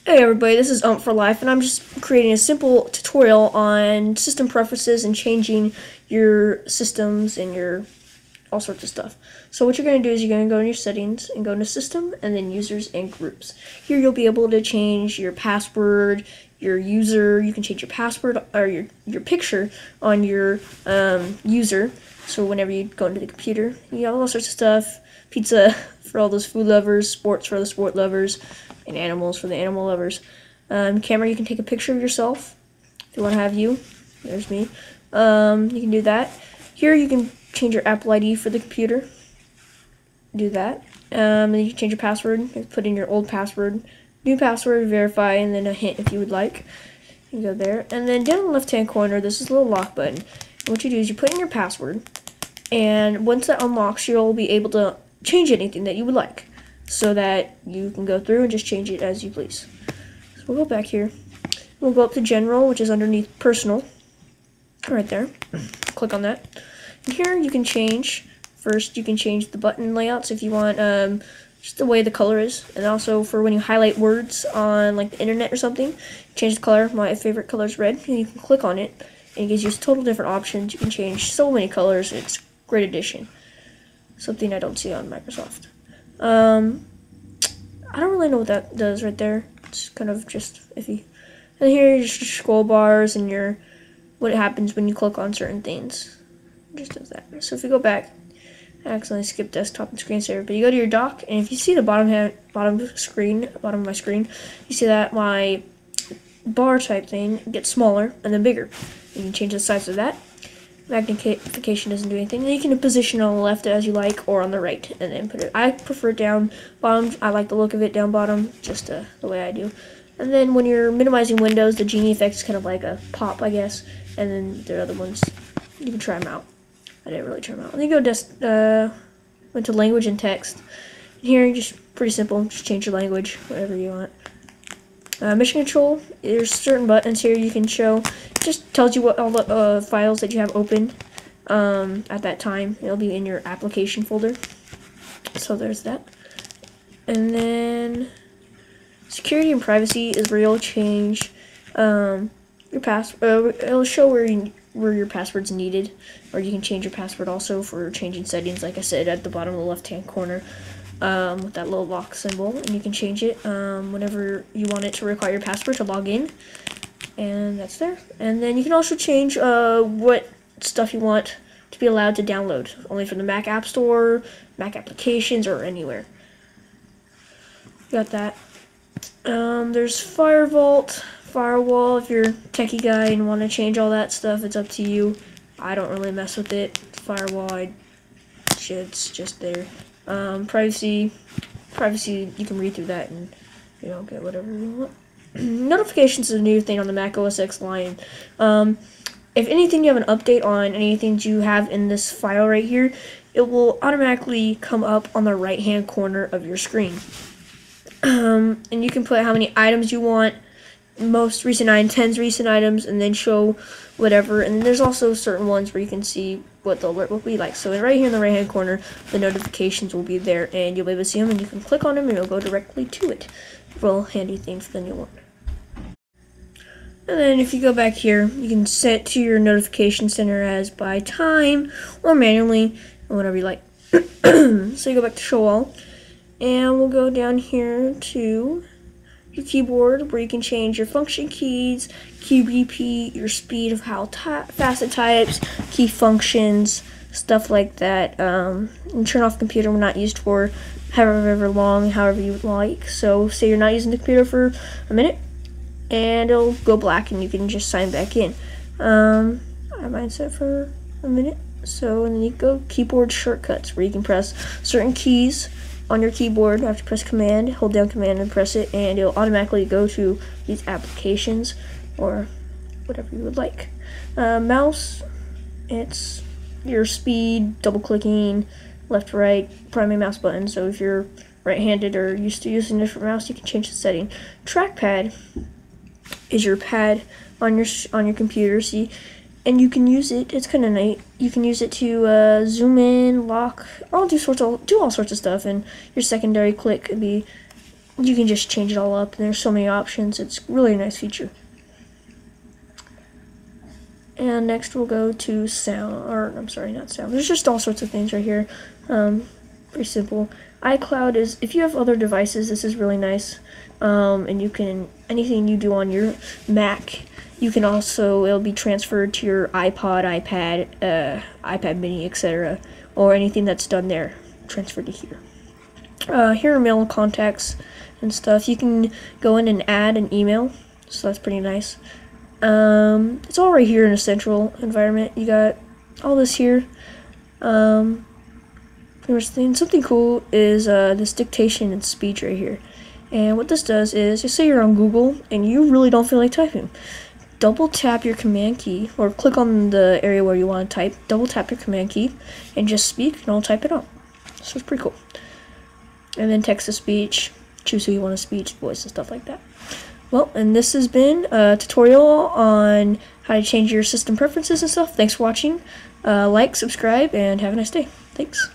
Hey everybody, this is for Life, and I'm just creating a simple tutorial on system preferences and changing your systems and your all sorts of stuff. So what you're going to do is you're going to go in your settings and go into system and then users and groups. Here you'll be able to change your password, your user, you can change your password or your picture on your user. So whenever you go into the computer, you have all sorts of stuff. Pizza for all those food lovers, sports for the sport lovers, and animals for the animal lovers. Camera, you can take a picture of yourself if you want to have you. There's me. You can do that. Here you can change your Apple ID for the computer. Do that. And then you can change your password. Put in your old password, new password, verify, and then a hint if you would like. You can go there. And then down in the left-hand corner, this is a little lock button. And what you do is you put in your password, and once that unlocks, you'll be able to change anything that you would like, so that you can go through and just change it as you please. So we'll go back here. We'll go up to General, which is underneath Personal, right there. Click on that. And here you can change, first you can change the button layouts if you want just the way the color is. And also for when you highlight words on like the internet or something, change the color. My favorite color is red, and you can click on it, and it gives you total different options. You can change so many colors. It's a great addition. Something I don't see on Microsoft. I don't really know what that does right there. It's kind of just iffy. And here is just your scroll bars and your what happens when you click on certain things. It just does that. So if you go back, I accidentally skipped desktop and screensaver. But you go to your dock, and if you see the bottom of my screen, you see that my bar type thing gets smaller and then bigger. You can change the size of that. Magnification doesn't do anything. Then you can position it on the left as you like, or on the right, and then put it. I prefer down bottom. I like the look of it down bottom, just the way I do. And then when you're minimizing windows, the genie effect is kind of like a pop, I guess. And then there are other ones. You can try them out. I didn't really try them out. And then you go went to language and text. And here, you just pretty simple. Just change your language, whatever you want. Mission control, there's certain buttons here you can show. It just tells you what all the files that you have open at that time. It'll be in your application folder. So there's that. And then security and privacy is where you'll change your password. It'll show where your password's needed, or you can change your password also for changing settings, like I said, at the bottom of the left-hand corner. With that little lock symbol, and you can change it whenever you want it to require your password to log in, and that's there. And then you can also change what stuff you want to be allowed to download, only from the Mac App Store, Mac applications, or anywhere. Got that. There's firewall. If you're a techie guy and want to change all that stuff, it's up to you. I don't really mess with it. Firewall, it's just there. Privacy, you can read through that and, you know, get whatever you want. Notifications is a new thing on the Mac OS X Lion. If anything you have an update on anything you have in this file right here, it will automatically come up on the right hand corner of your screen. And you can put how many items you want, most recent items, 10 recent items, and then show whatever. And there's also certain ones where you can see what the alert will be like. So right here in the right hand corner, the notifications will be there, and you'll be able to see them, and you can click on them and it'll go directly to it. Real handy thing for the new one. And then if you go back here, you can set to your notification center as by time or manually, or whatever you like. So you go back to show all, and we'll go down here to your keyboard, where you can change your function keys, key repeat, your speed of how fast it types, key functions, stuff like that. And turn off computer when not used for however long, however you like. So say you're not using the computer for a minute, and it'll go black, and you can just sign back in. I have mine set for a minute. So, and then you go keyboard shortcuts, where you can press certain keys on your keyboard. After press command, hold down command and press it, and it'll automatically go to these applications or whatever you would like. Mouse, it's your speed, double clicking, left, right, primary mouse button. So if you're right-handed or used to using a different mouse, you can change the setting. Trackpad is your pad on your computer. See, and you can use it. It's kind of neat. You can use it to zoom in, lock, do all sorts of stuff. And your secondary click could be you can just change it all up, and there's so many options. It's really a nice feature. And next we'll go to sound, or I'm sorry, not sound. There's just all sorts of things right here. Pretty simple. iCloud is, if you have other devices, this is really nice. And you can, anything you do on your Mac, you can also, it'll be transferred to your iPod, iPad, iPad mini, etc. Or anything that's done there, transferred to here. Here are mail contacts and stuff. You can go in and add an email, so that's pretty nice. It's all right here in a central environment. You got all this here. Pretty much thing. Something cool is this dictation and speech right here. And what this does is, just say you're on Google and you really don't feel like typing. Double tap your command key, or click on the area where you want to type. Double tap your command key and just speak, and it'll type it out. So it's pretty cool. And then text to speech. Choose who you want to speech, voice, and stuff like that. Well, and this has been a tutorial on how to change your system preferences and stuff. Thanks for watching. Like, subscribe, and have a nice day. Thanks.